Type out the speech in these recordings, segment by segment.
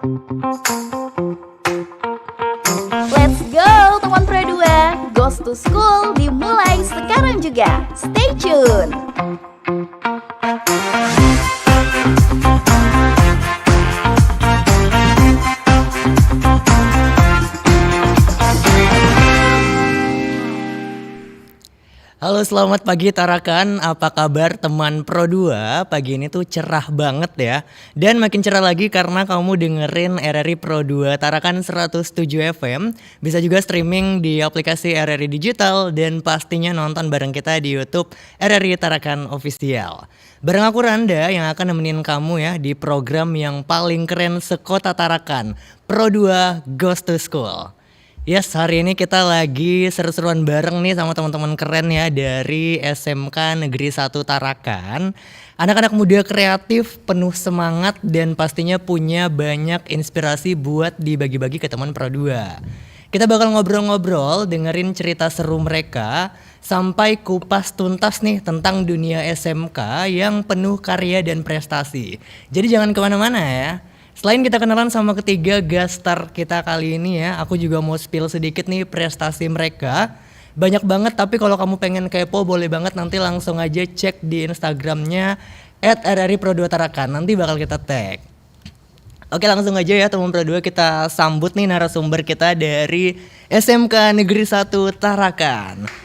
Let's go teman Pro 2, Goes to School dimulai sekarang juga. Stay tune. Halo, selamat pagi Tarakan, apa kabar teman Pro 2? Pagi ini tuh cerah banget ya. Dan makin cerah lagi karena kamu dengerin RRI Pro 2 Tarakan 107 FM. Bisa juga streaming di aplikasi RRI Digital dan pastinya nonton bareng kita di YouTube RRI Tarakan Official. Bareng aku Randa yang akan nemenin kamu ya di program yang paling keren sekota Tarakan, Pro 2 Goes to School. Yes, hari ini kita lagi seru-seruan bareng nih sama teman-teman keren ya dari SMK Negeri 1 Tarakan. Anak-anak muda kreatif, penuh semangat dan pastinya punya banyak inspirasi buat dibagi-bagi ke teman Pro 2. Kita bakal ngobrol-ngobrol, dengerin cerita seru mereka sampai kupas tuntas nih tentang dunia SMK yang penuh karya dan prestasi. Jadi jangan kemana-mana ya. Selain kita kenalan sama ketiga guest star kita kali ini ya, aku juga mau spill sedikit nih prestasi mereka. Banyak banget, tapi kalau kamu pengen kepo boleh banget nanti langsung aja cek di Instagramnya @rripro2tarakan, nanti bakal kita tag. Oke, langsung aja ya teman Pro 2, kita sambut nih narasumber kita dari SMK Negeri 1 Tarakan.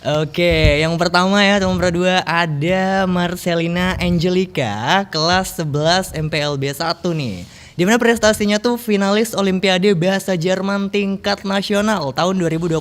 Oke, yang pertama ya teman Pro 2 ada Marcelina Angelica, kelas 11 MPLB 1 nih. Dimana prestasinya tuh finalis Olimpiade Bahasa Jerman tingkat nasional tahun 2025,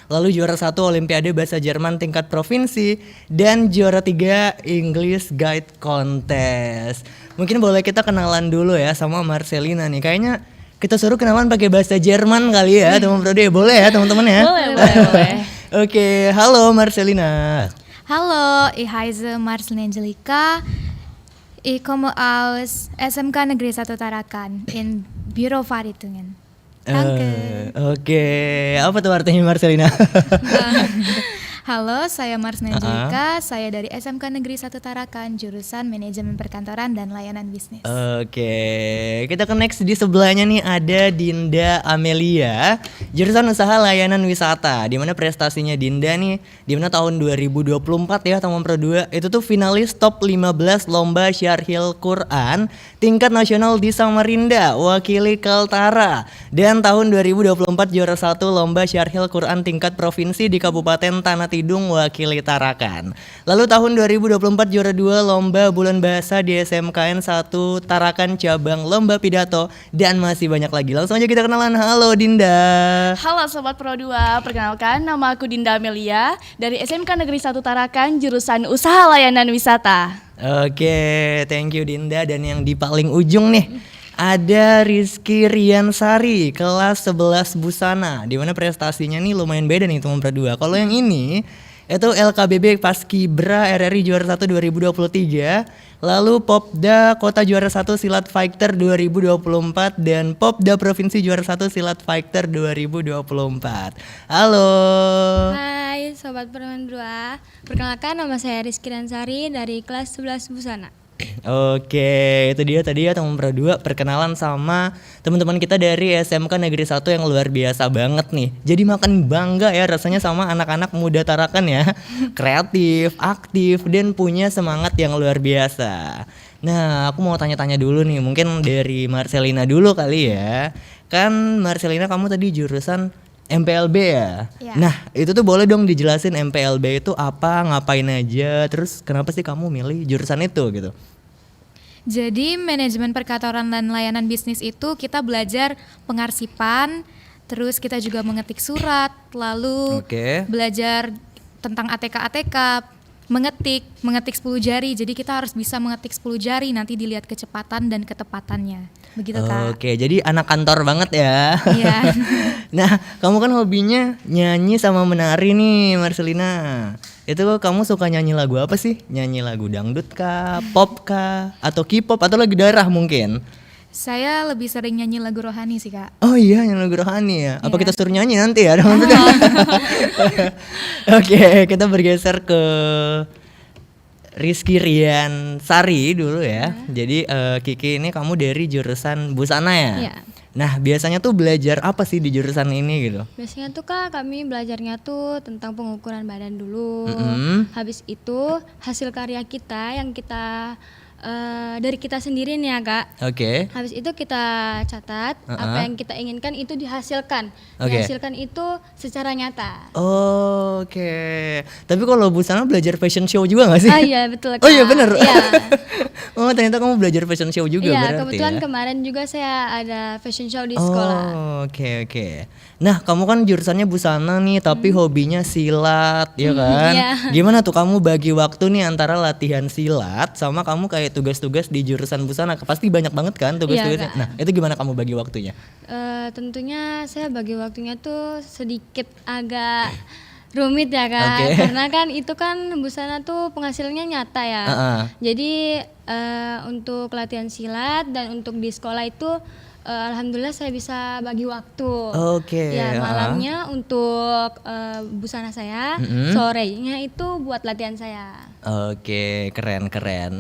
lalu juara 1 Olimpiade Bahasa Jerman tingkat provinsi, dan juara 3 English Guide Contest. Mungkin boleh kita kenalan dulu ya sama Marcelina nih, kayaknya kita suruh kenalan pakai bahasa Jerman kali ya teman Pro 2, boleh ya teman-teman ya? Boleh. Oke, halo Marcelina. Hallo, ich heiße Marcelina Angelica. Ich komme aus SMK Negeri 1 Tarakan in Büro Verrichtungen. Danke. Oke, apa tuh artinya Marcelina? Halo, saya Marcelina Angelica. Saya dari SMK Negeri 1 Tarakan, jurusan Manajemen Perkantoran dan Layanan Bisnis. Oke, kita ke next di sebelahnya nih ada Dinda Amelia, jurusan Usaha Layanan Wisata. Di mana prestasinya Dinda nih, di mana tahun 2024 ya teman Pro 2, itu tuh finalis top 15 Lomba Syarhil Quran tingkat nasional di Samarinda, wakili Kaltara. Dan tahun 2024 juara 1 Lomba Syarhil Quran tingkat provinsi di Kabupaten Tanah Tidung, wakili Tarakan. Lalu tahun 2024 juara 2 Lomba Bulan Bahasa di SMKN 1 Tarakan cabang Lomba Pidato, dan masih banyak lagi. Langsung aja kita kenalan. Halo Dinda. Halo Sobat Pro 2, perkenalkan nama aku Dinda Amelia dari SMK Negeri 1 Tarakan, jurusan Usaha Layanan Wisata. Oke, thank you Dinda. Dan yang di paling ujung nih ada Rizky Riansari, kelas 11 Busana. Di mana prestasinya nih lumayan beda nih teman Pro 2. Kalau yang ini itu LKBB Paskibra RRI juara 1 2023, lalu Popda Kota juara 1 Silat Fighter 2024, dan Popda Provinsi juara 1 Silat Fighter 2024. Halo. Hai Sobat Permen 2, perkenalkan nama saya Rizky Ransari dari kelas 11 Busana. Oke, itu dia tadi ya teman Pro 2, perkenalan sama teman-teman kita dari SMK Negeri 1 yang luar biasa banget nih. Jadi makin bangga ya rasanya sama anak-anak muda Tarakan ya. Kreatif, aktif, dan punya semangat yang luar biasa. Nah, aku mau tanya-tanya dulu nih, mungkin dari Marcelina dulu kali ya. Kan Marcelina kamu tadi jurusan MPLB ya? Ya. Nah, itu tuh boleh dong dijelasin MPLB itu apa, ngapain aja, terus kenapa sih kamu milih jurusan itu gitu? Jadi manajemen perkantoran dan layanan bisnis itu kita belajar pengarsipan, terus kita juga mengetik surat, lalu belajar tentang ATK, mengetik 10 jari. Jadi kita harus bisa mengetik 10 jari, nanti dilihat kecepatan dan ketepatannya. Begitu Kak. Oke, jadi anak kantor banget ya. Iya. Nah, kamu kan hobinya nyanyi sama menari nih Marcelina. Itu kamu suka nyanyi lagu apa sih? Nyanyi lagu dangdut kah, pop kah, atau K-pop, atau lagu daerah mungkin? Saya lebih sering nyanyi lagu rohani sih Kak. Oh iya, nyanyi lagu rohani ya. Apa kita suruh nyanyi nanti ya? Oke, kita bergeser ke Rizky Rian Sari dulu ya. Jadi Kiki ini kamu dari jurusan busana ya? Iya. Nah biasanya tuh belajar apa sih di jurusan ini gitu? Biasanya tuh Kak, kami belajarnya tuh tentang pengukuran badan dulu. Habis itu hasil karya kita yang kita dari kita sendiri nih ya Kak. Oke. Habis itu kita catat apa yang kita inginkan itu dihasilkan. Oke. Dihasilkan itu secara nyata. Oke. Tapi kalau busana belajar fashion show juga gak sih? Ah iya betul Kak. Oh iya bener? Iya. Oh ternyata kamu belajar fashion show juga Iya, berarti kebetulan ya? kemarin juga saya ada fashion show di sekolah. Oh oke. Nah kamu kan jurusannya busana nih tapi hobinya silat ya kan? iya. Gimana tuh kamu bagi waktu nih antara latihan silat sama kamu kayak tugas-tugas di jurusan busana? Pasti banyak banget kan tugas-tugasnya? Iya, Kak. Nah itu gimana kamu bagi waktunya? Tentunya saya bagi waktunya tuh sedikit agak rumit ya Kak. Oke. Karena kan itu kan busana tuh penghasilannya nyata ya. Jadi untuk latihan silat dan untuk di sekolah itu alhamdulillah saya bisa bagi waktu. Oke. Ya malamnya untuk busana saya, sorenya itu buat latihan saya. Oke, keren.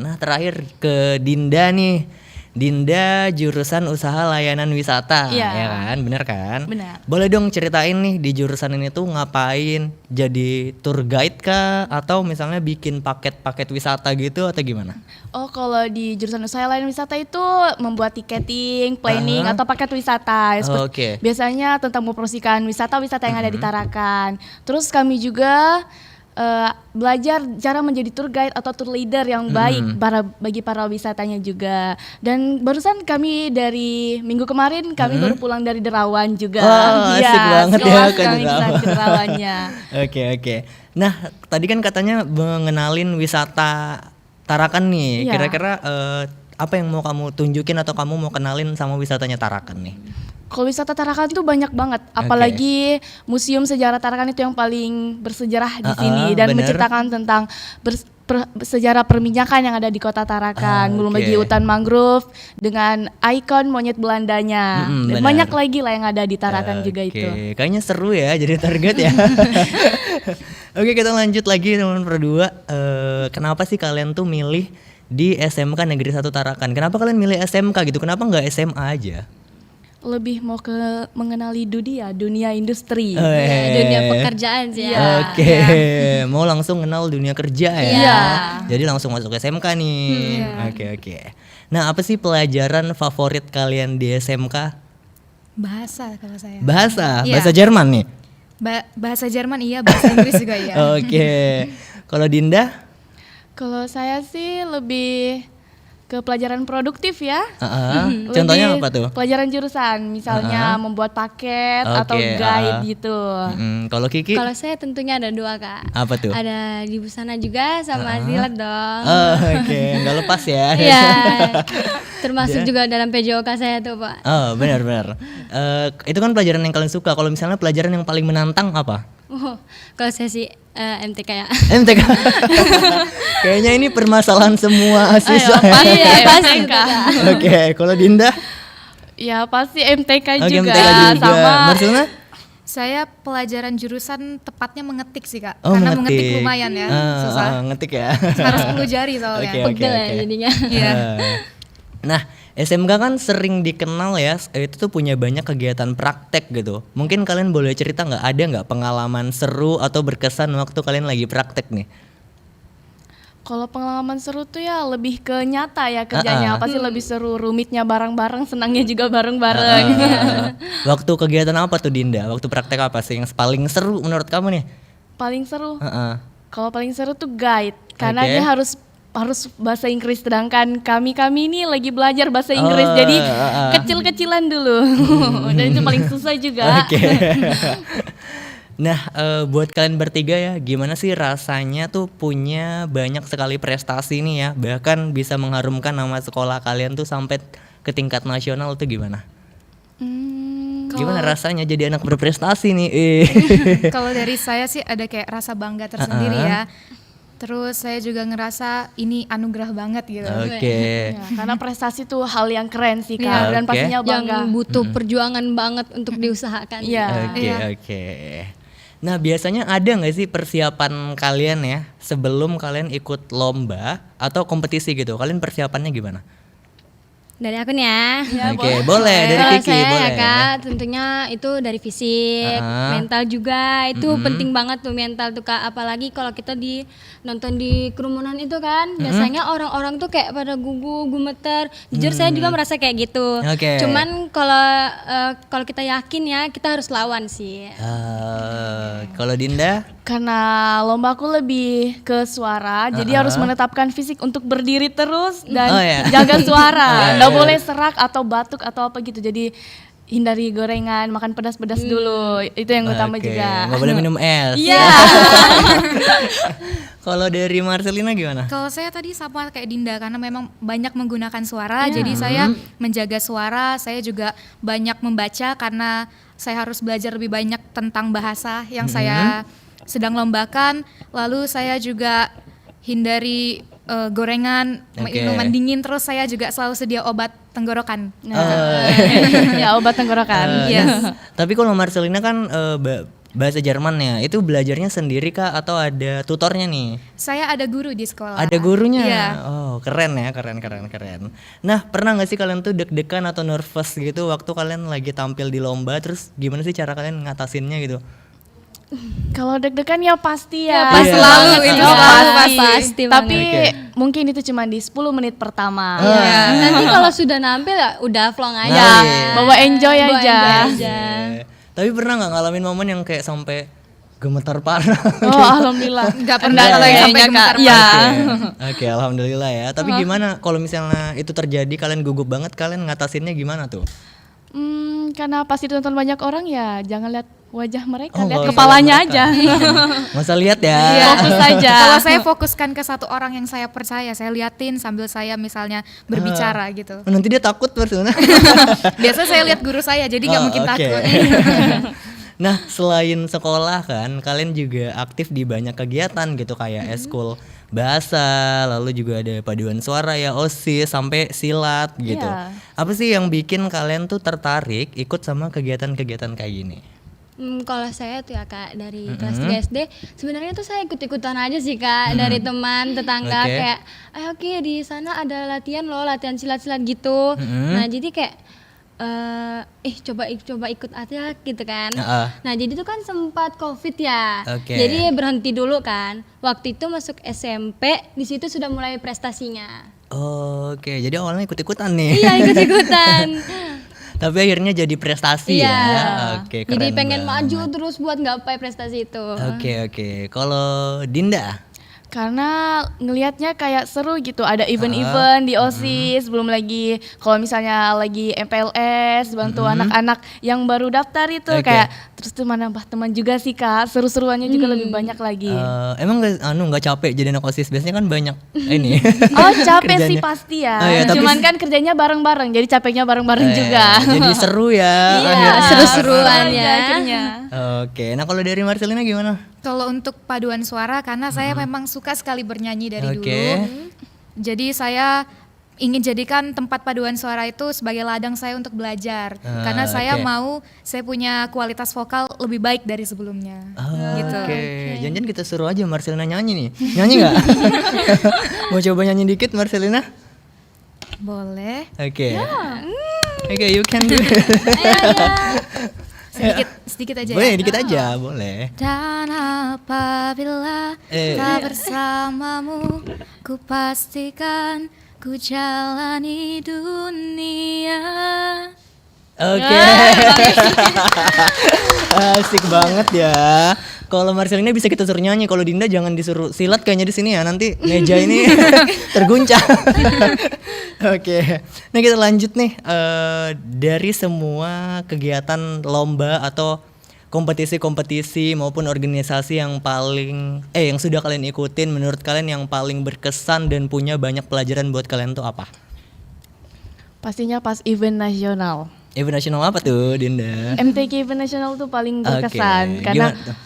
Nah, terakhir ke Dinda nih. Dinda jurusan usaha layanan wisata, Iya. ya kan? Bener kan? Benar. Boleh dong ceritain nih di jurusan ini tuh ngapain? Jadi tour guide kah? Atau misalnya bikin paket-paket wisata gitu atau gimana? Oh, kalau di jurusan usaha layanan wisata itu membuat tiketing, planning atau paket wisata. Oke. Biasanya tentang mempromosikan wisata-wisata yang ada di Tarakan. Terus kami juga belajar cara menjadi tour guide atau tour leader yang baik bagi para wisatanya juga. Dan barusan kami dari minggu kemarin kami baru pulang dari Derawan juga. Oh, asik banget ya sekelas ke kami Derawan. ke Derawannya. Oke. Nah, tadi kan katanya mengenalin wisata Tarakan nih. Iya. Kira-kira apa yang mau kamu tunjukin atau kamu mau kenalin sama wisatanya Tarakan nih? Kalau wisata Tarakan tuh banyak banget, apalagi Museum Sejarah Tarakan itu yang paling bersejarah di sini dan bener. menceritakan tentang sejarah perminyakan yang ada di kota Tarakan. Belum Oke. lagi hutan mangrove dengan ikon monyet Belandanya. Dan benar. banyak lagi lah yang ada di Tarakan juga itu. Oke, kayaknya seru ya jadi target ya. Oke, kita lanjut lagi teman berdua. Kenapa sih kalian tuh milih di SMK Negeri 1 Tarakan? Kenapa kalian milih SMK gitu? Kenapa nggak SMA aja? Lebih mau ke mengenali dunia industri. Ya, dunia pekerjaan sih ya. Oke, mau langsung kenal dunia kerja ya. Iya. Jadi langsung masuk SMK nih. Oke. Nah, apa sih pelajaran favorit kalian di SMK? Bahasa kalau saya. Bahasa, Iya. bahasa Jerman nih. Bahasa Jerman iya, bahasa Inggris juga iya. Oke. Kalau Dinda? Kalau saya sih lebih ke pelajaran produktif ya. Contohnya Lebih apa tuh? Pelajaran jurusan, misalnya membuat paket atau Oke, guide gitu. Kalau Kiki? Kalau saya tentunya ada dua Kak. Apa tuh? Ada di busana juga sama silat dong. Oke, nggak lepas ya. Iya. Termasuk juga dalam PJOK saya tuh Pak. Oh, benar. Itu kan pelajaran yang kalian suka. Kalau misalnya pelajaran yang paling menantang apa? Oh, kalau saya sih MTK ya. MTK. Kayaknya ini permasalahan semua siswa. Iya, pasti gitu, Kak. Oke, kalau Dinda? Ya pasti MTK Oke, juga. MTK juga. Sama Marcelna? Saya pelajaran jurusan tepatnya mengetik sih Kak. Oh, Karena mengetik. mengetik lumayan ya, susah. Ngetik ya. Harus 10 jari soalnya. Oke. Pegel ya jadinya. Iya. Nah, SMK kan sering dikenal ya, itu tuh punya banyak kegiatan praktek gitu. Mungkin kalian boleh cerita ada nggak pengalaman seru atau berkesan waktu kalian lagi praktek nih? kalau pengalaman seru tuh ya lebih ke nyata ya kerjanya. Pasti lebih seru, rumitnya bareng-bareng, senangnya juga bareng-bareng. Waktu kegiatan apa tuh Dinda? Waktu praktek apa sih yang paling seru menurut kamu nih? Paling seru. Kalau paling seru tuh guide, karena Oke. dia harus bahasa Inggris, sedangkan kami ini lagi belajar bahasa Inggris, jadi kecil-kecilan dulu. Dan itu paling susah juga. Oke. Nah, buat kalian bertiga ya, gimana sih rasanya tuh punya banyak sekali prestasi nih ya, bahkan bisa mengharumkan nama sekolah kalian tuh sampai ke tingkat nasional tuh gimana? Gimana rasanya jadi anak berprestasi nih? Kalau dari saya sih ada kayak rasa bangga tersendiri ya. Terus saya juga ngerasa ini anugerah banget gitu. Oke. Ya, karena prestasi tuh hal yang keren sih Kak, Iya. dan Oke. pastinya bangga. Yang butuh perjuangan banget untuk diusahakan. Iya. Oke. Nah biasanya ada nggak sih persiapan kalian ya sebelum kalian ikut lomba atau kompetisi gitu? Kalian persiapannya gimana? Dari aku nih ya. Oke, boleh dari Kalau Kiki saya boleh. ya Kak, tentunya itu dari fisik, mental juga itu penting banget tuh mental tuh Kak. Apalagi kalau kita nonton di kerumunan itu kan, biasanya orang-orang tuh kayak pada gugup, gemeter. Jujur saya juga merasa kayak gitu. Oke. Cuman kalau kita yakin ya, kita harus lawan sih. Kalau Dinda? Karena lombaku lebih ke suara, jadi harus menetapkan fisik untuk berdiri terus dan jaga suara. Nggak boleh serak atau batuk atau apa gitu. Jadi hindari gorengan, makan pedas-pedas dulu. Itu yang utama juga. Nggak boleh minum es. Iya. Kalau dari Marcelina gimana? Kalau saya tadi sama kayak Dinda karena memang banyak menggunakan suara, jadi saya menjaga suara. Saya juga banyak membaca karena saya harus belajar lebih banyak tentang bahasa yang saya sedang lombakan. Lalu saya juga hindari gorengan, minuman dingin, terus saya juga selalu sedia obat tenggorokan. Ya, obat tenggorokan. Yes. Tapi kalau Marcelina kan bahasa Jerman ya, itu belajarnya sendiri kah atau ada tutornya nih? Saya ada guru di sekolah. Ada gurunya? Iya. Oh keren ya, keren. Nah pernah gak sih kalian tuh deg-degan atau nervous gitu waktu kalian lagi tampil di lomba, terus gimana sih cara kalian ngatasinnya gitu? Kalau deg-degan ya pasti ya. Pas selalu itu pasti. pasti Tapi banget. mungkin itu cuma di 10 menit pertama. Nanti kalau sudah nampil ya udah flong aja. Ya, bawa enjoy Bawa aja. enjoy aja. Tapi pernah nggak ngalamin momen yang kayak sampai gemetar parah? Oh, alhamdulillah. Nggak pernah kalau yang sampai gemetar. Iya. Oke, alhamdulillah ya. Tapi gimana kalau misalnya itu terjadi, kalian gugup banget, kalian ngatasinnya gimana tuh? Karena pasti ditonton banyak orang ya, jangan lihat wajah mereka, lihat nggak usah kepalanya lihat aja. Nggak usah lihat ya. Fokus aja. Kalau saya fokuskan ke satu orang yang saya percaya, saya liatin sambil saya misalnya berbicara gitu. Nanti dia takut Marcelina. Biasa saya lihat guru saya, jadi nggak mungkin oke. takut. Nah, selain sekolah kan, kalian juga aktif di banyak kegiatan gitu kayak eskul bahasa, lalu juga ada paduan suara ya, OSIS, sampai silat gitu. Iya. Apa sih yang bikin kalian tuh tertarik ikut sama kegiatan-kegiatan kayak gini? Kalau saya tuh ya Kak dari kelas 3 SD sebenarnya tuh saya ikut-ikutan aja sih Kak dari teman tetangga Oke. kayak oke di sana ada latihan loh, latihan silat-silat gitu. Nah, jadi kayak coba ikut aja gitu kan. Nah, jadi tuh kan sempat Covid ya. Oke. Jadi berhenti dulu kan. Waktu itu masuk SMP, di situ sudah mulai prestasinya. Oke, jadi awalnya ikut-ikutan nih. Iya, ikut-ikutan. Tapi akhirnya jadi prestasi Iya. ya. Oke, keren. Jadi pengen banget. maju terus buat gapai prestasi itu. Oke. Kalau Dinda? Karena ngelihatnya kayak seru gitu, ada event-event di OSIS, belum lagi kalau misalnya lagi MPLS, bantu anak-anak yang baru daftar itu kayak terus tuh nambah teman juga sih Kak, seru-seruannya juga lebih banyak lagi. Emang nggak capek jadi anak OSIS? Biasanya kan banyak ini. Oh capek sih kerjanya. pasti ya, Oh, iya, tapi cuman kan kerjanya bareng-bareng, jadi capeknya bareng-bareng juga. Jadi seru ya. Iya, akhirnya. seru-seruan seru ya. aja akhirnya. Oke, nah kalau dari Marcelina gimana? Kalau untuk paduan suara, karena saya memang suka sekali bernyanyi dari Oke. dulu. Jadi saya ingin jadikan tempat paduan suara itu sebagai ladang saya untuk belajar. Karena saya mau saya punya kualitas vokal lebih baik dari sebelumnya. Gitu. Oke, jangan-jangan kita suruh aja Marcelina nyanyi nih. Nyanyi nggak? Mau coba nyanyi dikit Marcelina? Boleh. Oke. Oke, you can do it. Sedikit aja Boleh, ya. dikit aja, boleh. Dan apabila tak bersamamu, ku pastikan ku jalani dunia. Oke. Asik banget ya. Kalau Marcelina bisa kita suruh nyanyi, kalau Dinda jangan disuruh silat kayaknya di sini ya, nanti meja ini terguncang. Oke. Nah, kita lanjut nih dari semua kegiatan lomba atau kompetisi-kompetisi maupun organisasi yang paling yang sudah kalian ikutin, menurut kalian yang paling berkesan dan punya banyak pelajaran buat kalian tuh apa? Pastinya pas event nasional. Event nasional apa tuh, Dinda? MTQ event nasional tuh paling berkesan Oke, karena gimana tuh?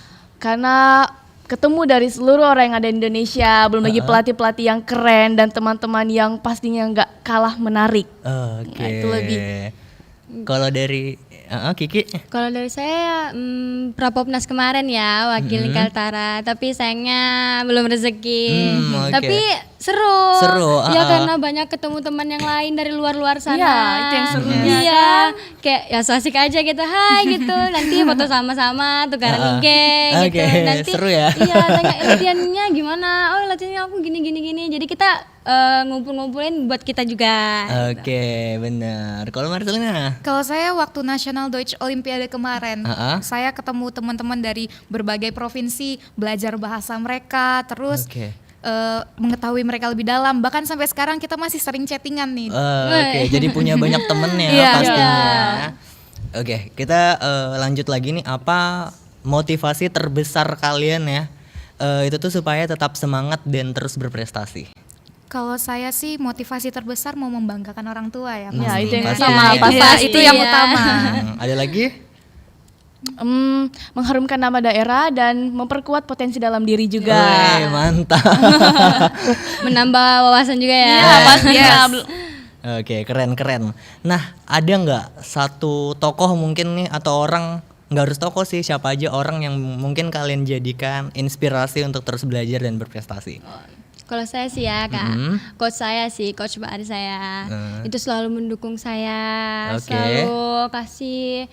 karena ketemu dari seluruh orang yang ada di Indonesia, belum lagi pelatih-pelatih yang keren dan teman-teman yang pastinya nggak kalah menarik. Oke. Nah, itu lebih. Kalau dari Kiki. Kalau dari saya Prapopnas kemarin ya wakil Kaltara, tapi sayangnya belum rezeki. Oke. Tapi seru. Ya ah. karena banyak ketemu teman yang lain dari luar-luar sana. Iya, itu yang serunya Iya, kayak ya so asik aja gitu. Hai gitu. Nanti foto sama-sama, tukaran IG gitu. Oke, Nanti seru ya. Iya, tanya latihannya gimana? Oh, latihannya aku gini. Jadi kita ngumpul-ngumpulin buat kita juga. Oke, benar. Kalau Marcelina? Kalau saya waktu National Deutsch Olimpiade kemarin, saya ketemu teman-teman dari berbagai provinsi, belajar bahasa mereka, terus mengetahui mereka lebih dalam. Bahkan sampai sekarang kita masih sering chattingan nih. Oke, jadi punya banyak temen ya Iya. pastinya. Oke, kita lanjut lagi nih. Apa motivasi terbesar kalian ya? Itu tuh supaya tetap semangat dan terus berprestasi. Kalau saya sih motivasi terbesar mau membanggakan orang tua ya. Ya, pasti. itu yang Pasti. utama. Itu yang utama. Ada lagi? Mengharumkan nama daerah dan memperkuat potensi dalam diri juga. Wih, mantap. Menambah wawasan juga ya. Iya, pasti. Oke, keren. Nah, ada nggak satu tokoh mungkin nih atau orang, nggak harus tokoh sih, siapa aja orang yang mungkin kalian jadikan inspirasi untuk terus belajar dan berprestasi? Kalau saya sih ya Kak, coach saya sih, coach Mbak Ari saya, itu selalu mendukung saya, Oke. selalu kasih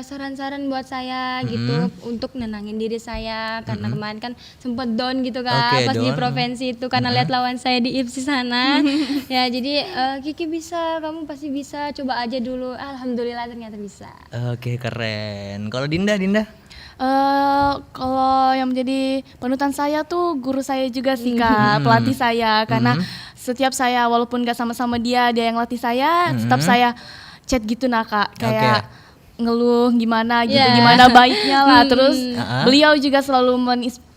saran-saran buat saya gitu untuk nenangin diri saya karena kemarin kan sempet down gitu Kak, Oke, pas di down. provinsi itu karena lihat lawan saya di IPSI sana. Ya jadi Kiki bisa, kamu pasti bisa, coba aja dulu. Alhamdulillah ternyata bisa. Oke, keren. Kalau Dinda? Kalau yang menjadi panutan saya tuh guru saya juga sih Kak, pelatih saya, karena setiap saya walaupun gak sama-sama dia yang latih saya, tetap saya chat gitu nah Kak, kayak ngeluh gimana gitu, gimana baiknya lah. Terus beliau juga selalu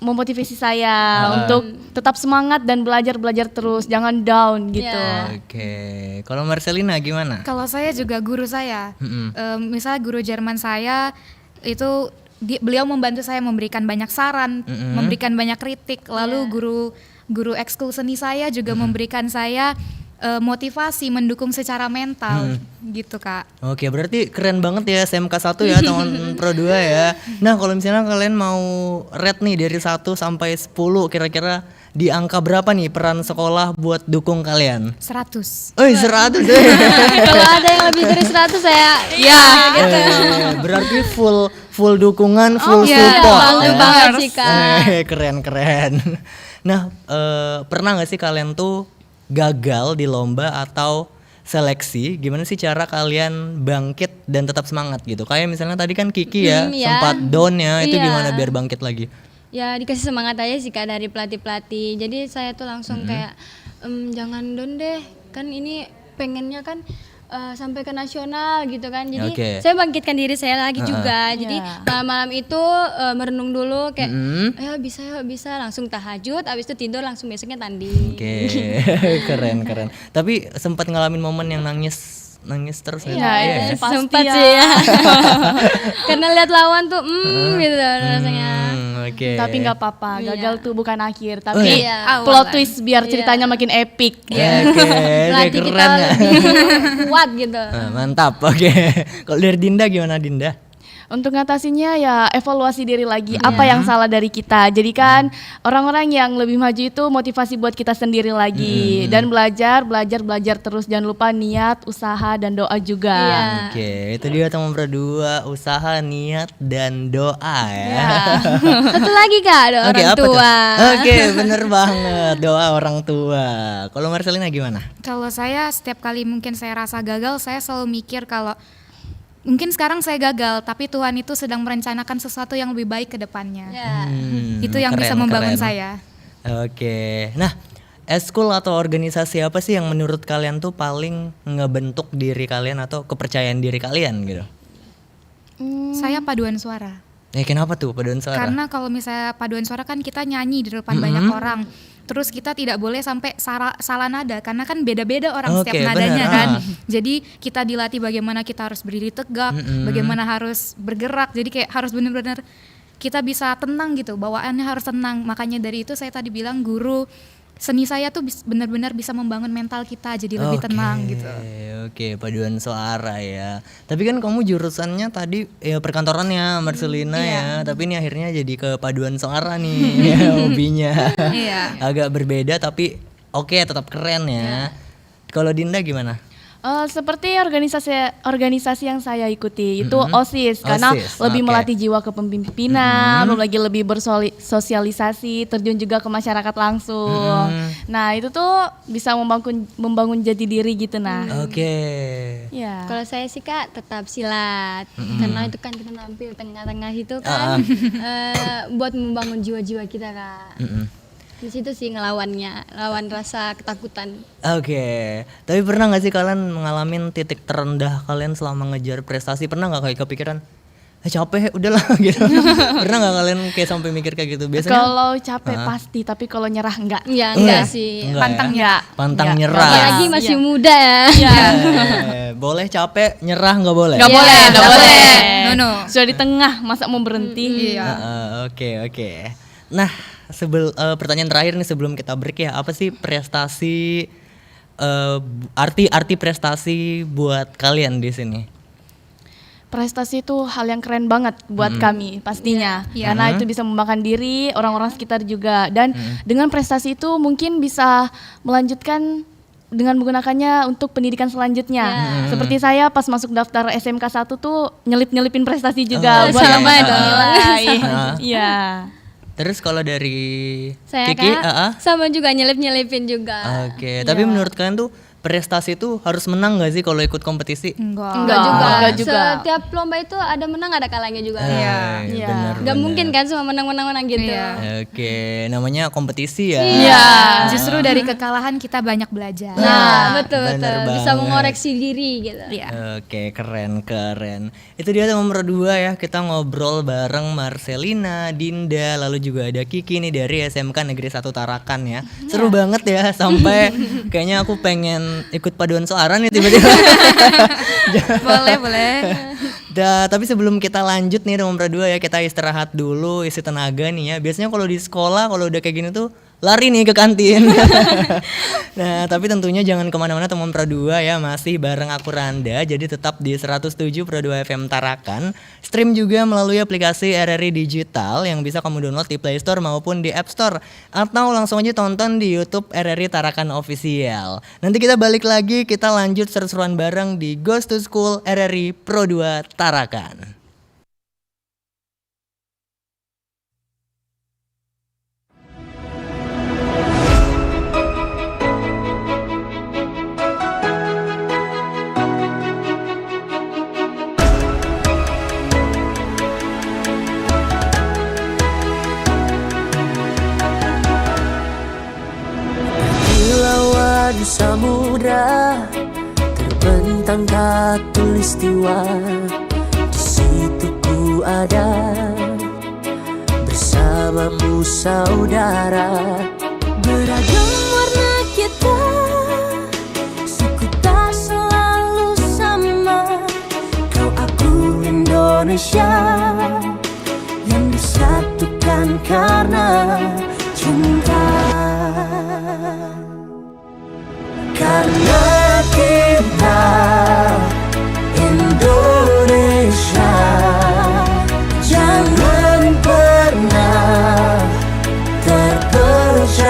memotivasi saya untuk tetap semangat dan belajar terus, jangan down gitu. Oke. Kalau Marcelina gimana? Kalau saya juga guru saya, misalnya guru Jerman saya itu beliau membantu saya memberikan banyak saran, memberikan banyak kritik. Lalu guru ekskul seni saya juga memberikan saya motivasi, mendukung secara mental gitu Kak. Oke, berarti keren banget ya SMK 1 ya teman Pro 2 ya. Nah, kalau misalnya kalian mau rate nih dari 1 sampai 10, kira-kira di angka berapa nih peran sekolah buat dukung kalian? 100. 100 Kalau ada yang lebih dari 100 saya gitu. Berarti full dukungan, full support. Bangga banget sih Kak. Keren. Nah, pernah gak sih kalian tuh gagal di lomba atau seleksi? Gimana sih cara kalian bangkit dan tetap semangat gitu? Kayak misalnya tadi kan Kiki ya sempat down ya, itu gimana biar bangkit lagi? Ya dikasih semangat aja sih Kak dari pelatih-pelatih. Jadi saya tuh langsung kayak jangan down deh, kan ini pengennya kan sampai ke nasional gitu kan. Jadi saya bangkitkan diri saya lagi juga. Jadi malam-malam itu merenung dulu kayak ayo bisa langsung tahajud, abis itu tidur langsung besoknya tanding. Oke. Keren. Tapi sempat ngalamin momen yang nangis terus ya? Iya, pasti sempat ya. sih ya. Karena lihat lawan tuh gitu rasanya. Oke. Tapi nggak apa-apa, gagal tuh bukan akhir, tapi Iya. plot twist biar ceritanya makin epic. Oke, Latih kita keren ya. lebih kuat gitu. Mantap. Oke. Kalau dari Dinda gimana Dinda? Untuk ngatasinya ya evaluasi diri lagi, apa yang salah dari kita. Jadi kan orang-orang yang lebih maju itu motivasi buat kita sendiri lagi. Dan belajar terus, jangan lupa niat, usaha, dan doa juga. Oke, itu dia teman berdua, usaha, niat, dan doa ya. Satu lagi Kak, ada Oke, orang apa tuh? tua. Oke, bener banget, doa orang tua. Kalau Marcelina gimana? Kalau saya setiap kali mungkin saya rasa gagal, saya selalu mikir kalau mungkin sekarang saya gagal, tapi Tuhan itu sedang merencanakan sesuatu yang lebih baik ke depannya. Itu yang bisa membangun saya. Oke, nah eskul atau organisasi apa sih yang menurut kalian tuh paling ngebentuk diri kalian atau kepercayaan diri kalian gitu? Saya paduan suara. Kenapa tuh paduan suara? Karena kalau misalnya paduan suara kan kita nyanyi di depan banyak orang. Terus kita tidak boleh sampai salah nada karena kan beda-beda orang setiap nadanya kan. Jadi kita dilatih bagaimana kita harus berdiri tegak, bagaimana harus bergerak. Jadi kayak harus benar-benar kita bisa tenang gitu, bawaannya harus tenang. Makanya dari itu saya tadi bilang guru seni saya tuh benar-benar bisa membangun mental kita jadi lebih tenang gitu. Oke, paduan suara ya. Tapi kan kamu jurusannya tadi ya perkantorannya Marcelina ya, tapi ini akhirnya jadi ke paduan suara nih ya, hobinya. Iya. Agak berbeda tapi oke, tetap keren ya. Kalau Dinda gimana? Seperti organisasi yang saya ikuti itu OSIS karena OSIS, lebih oke. melatih jiwa kepemimpinan, belum lagi lebih bersosialisasi, terjun juga ke masyarakat langsung. Nah itu tuh bisa membangun jati diri gitu Oke. Ya. Kalau saya sih Kak tetap silat, karena itu kan kita tampil tengah-tengah itu kan buat membangun jiwa-jiwa kita Kak. Di situ sih ngelawannya, lawan rasa ketakutan. Oke. Tapi pernah nggak sih kalian mengalami titik terendah kalian selama ngejar prestasi? Pernah nggak kayak kepikiran? Capek, udahlah gitu. Pernah nggak kalian kayak sampai mikir kayak gitu? Biasanya Kalau capek pasti, tapi kalau nyerah enggak. Ya enggak sih. Enggak Pantang ya? enggak. Pantang Enggak. nyerah. Apalagi masih muda ya. Boleh capek, nyerah nggak boleh. Nggak boleh, nggak boleh. No. Sudah di tengah, masa mau berhenti? Iya. Oke. Nah, pertanyaan terakhir nih sebelum kita break ya, apa sih prestasi arti prestasi buat kalian di sini? Prestasi itu hal yang keren banget buat kami pastinya, karena itu bisa membanggakan diri orang-orang sekitar juga, dan dengan prestasi itu mungkin bisa melanjutkan dengan menggunakannya untuk pendidikan selanjutnya. Seperti saya pas masuk daftar SMK 1 tuh nyelipin prestasi juga buat sama nambah dong. nilai. Iya. Terus kalau dari Saya Kiki, Kak sama juga nyelip-nyelipin juga. Oke, tapi menurut kalian tuh prestasi itu harus menang gak sih kalau ikut kompetisi? Enggak. Enggak juga. Enggak juga. Setiap lomba itu ada menang ada kalahnya juga. Iya. Iya. Gak mungkin kan semua menang gitu. Iya. Oke, namanya kompetisi ya. Iya. Justru dari kekalahan kita banyak belajar. Nah, betul. bener Bisa banget. mengoreksi diri gitu. Iya. Oke, keren. Itu dia nomor 2 ya, kita ngobrol bareng Marcelina, Dinda, lalu juga ada Kiki nih dari SMK Negeri 1 Tarakan ya. Seru banget ya, sampai kayaknya aku pengen ikut paduan suara nih tiba-tiba. boleh. Tapi sebelum kita lanjut nih nomor 2 ya, kita istirahat dulu, isi tenaga nih ya. Biasanya kalau di sekolah kalau udah kayak gini tuh lari nih ke kantin. Nah, tapi tentunya jangan kemana-mana teman Pro 2 ya, masih bareng aku Randa. Jadi tetap di 107 Pro 2 FM Tarakan. Stream juga melalui aplikasi RRI Digital yang bisa kamu download di Play Store maupun di App Store. Atau langsung aja tonton di YouTube RRI Tarakan Official. Nanti kita balik lagi, kita lanjut seru-seruan bareng di Ghost to School RRI Pro 2 Tarakan. Kilauan samudra terbentang khatulistiwa, di situ ku ada bersamamu saudara. Beragam warna kita, suku tak selalu sama. Kau aku Indonesia yang disatukan karena cinta. Karena kita Indonesia, jangan pernah terpecah.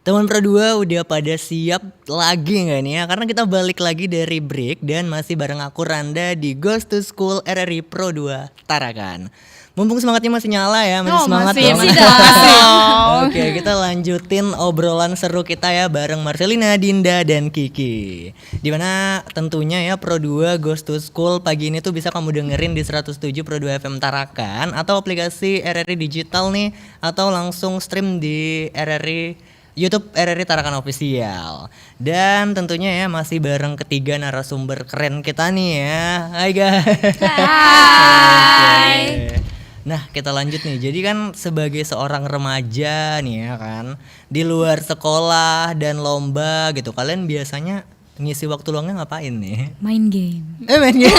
Teman Pro 2 udah pada siap lagi nggak nih ya? Karena kita balik lagi dari break dan masih bareng aku Randa di Ghost to School RRI Pro 2 Tarakan. Mumpung semangatnya masih nyala ya, masih semangat masih, dong. masih dong. Oke, kita lanjutin obrolan seru kita ya bareng Marcelina, Dinda, dan Kiki. Dimana tentunya ya Pro 2 Ghost to School pagi ini tuh bisa kamu dengerin di 107 Pro 2 FM Tarakan atau aplikasi RRI Digital nih, atau langsung stream di RRI YouTube RRI Tarakan Official. Dan tentunya ya masih bareng ketiga narasumber keren kita nih ya. Hai guys. Hai. Nah, kita lanjut nih. Jadi kan sebagai seorang remaja nih ya kan, di luar sekolah dan lomba gitu, kalian biasanya ngisi waktu luangnya ngapain nih? Main game. Main game.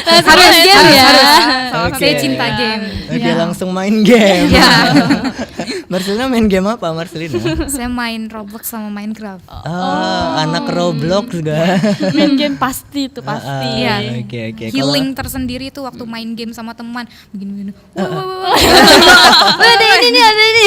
Harus game ya. Oke. Saya cinta game. Oke, langsung main game. Marcelina main game apa Marcelina? Saya main Roblox sama Minecraft. Anak Roblox juga. Main game pasti itu pasti. Iya. Oke. Healing tersendiri tuh waktu main game sama teman. Begini-begini. Ada ini nih, ada ini.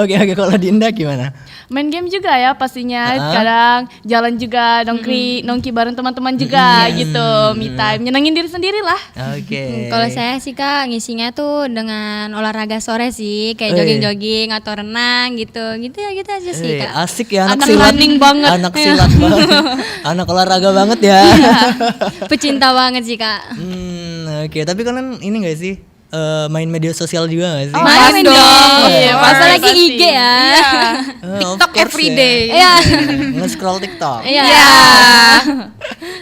Oke, kalau Dinda gimana? Main game juga ya pastinya. Kadang jalan juga, nongki bareng teman-teman juga gitu. Me time, nyenengin diri sendiri lah. Oke. Kalau saya sih Kak ngisinya tuh dengan olahraga sore sih, kayak jogging-jogging atau renang gitu aja sih Kak. Asik ya anak Anak silat. running banget. Anak silat banget. Anak olahraga banget ya. Pecinta banget sih Kak. Oke, tapi kalian ini gak sih? Main media sosial juga gak sih? Main dong. Iya, Masa pasti. lagi IG ya. Of TikTok course everyday. Iya. Nge-scroll TikTok. Iya.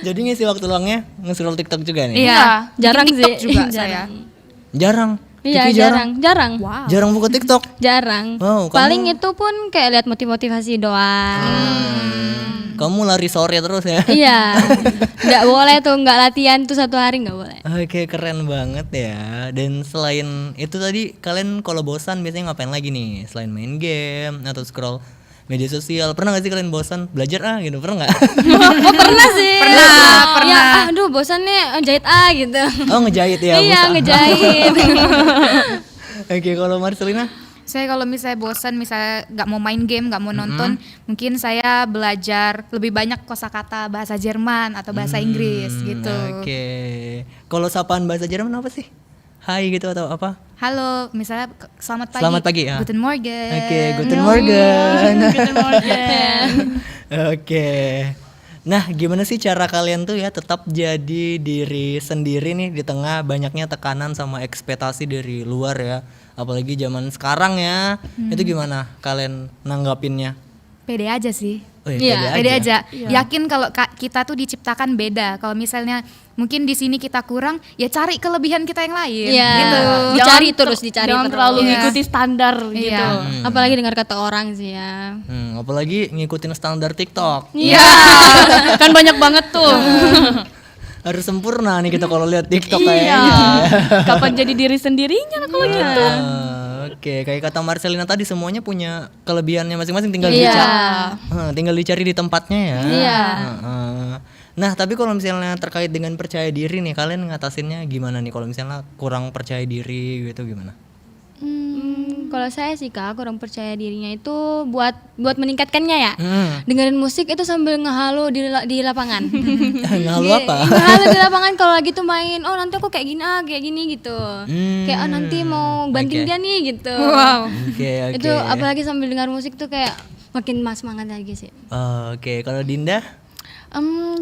Jadi ngisi waktu luangnya nge-scroll TikTok juga nih? Iya. Jarang Bikin TikTok sih. juga Jarang. saya. Jarang? Iya, Kiki jarang. Wow. Jarang buka TikTok? Jarang. Wow, Paling kamu- itu pun kayak lihat motivasi doang. Kamu lari sore terus ya? Iya. Nggak boleh tuh, nggak latihan tuh 1 hari nggak boleh. Oke, keren banget ya. Dan selain itu tadi, kalian kalau bosan biasanya ngapain lagi nih? Selain main game atau scroll media sosial, pernah gak sih kalian bosan belajar gitu? Pernah nggak? Oh pernah sih. Pernah. Ya, aduh bosan nih jahit gitu. Oh, ngejahit ya? Iya Bos? ngejahit. Oke, kalau Marcelina? Saya kalau misalnya bosan, misalnya nggak mau main game, nggak mau nonton, mungkin saya belajar lebih banyak kosakata bahasa Jerman atau bahasa Inggris gitu. Oke. Kalau sapaan bahasa Jerman apa sih? Hai gitu atau apa? Halo, misalnya selamat pagi. Selamat pagi, ya. Guten Morgen. Oke, Guten Morgen. Guten Morgen. Oke. Nah, gimana sih cara kalian tuh ya tetap jadi diri sendiri nih di tengah banyaknya tekanan sama ekspektasi dari luar ya? Apalagi zaman sekarang ya. Itu gimana kalian nanggapinnya? Pede aja sih. Oh, Iya, Pede aja. Yakin kalau kita tuh diciptakan beda. Kalau misalnya mungkin di sini kita kurang, ya cari kelebihan kita yang lain. Iya. Gitu. Dicari terus. Jangan terlalu Iya. ngikuti standar gitu. Iya. Apalagi dengar kata orang sih ya. Apalagi ngikutin standar TikTok. Iya. Kan banyak banget tuh. Harus sempurna nih kita kalau lihat TikTok Iya. kayaknya. Kapan jadi diri sendirinya lah kalau gitu. Oke, kayak kata Marcelina tadi semuanya punya kelebihannya masing-masing, tinggal Iya. tinggal dicari di tempatnya ya. Iya. Nah, tapi kalau misalnya terkait dengan percaya diri nih, kalian ngatasinnya gimana nih kalau misalnya kurang percaya diri gitu gimana? Kalau saya sih Kak kurang percaya dirinya itu buat meningkatkannya ya. Dengerin musik itu sambil ngehalu di lapangan. Ngalu apa? Ngehalu di lapangan kalau lagi tuh main. Oh nanti aku kayak gini kayak gini gitu. Kayak nanti mau banting Oke. dia nih gitu. Wow. Oke. Itu apalagi sambil dengar musik tuh kayak makin semangat lagi sih. Oke, kalau Dinda?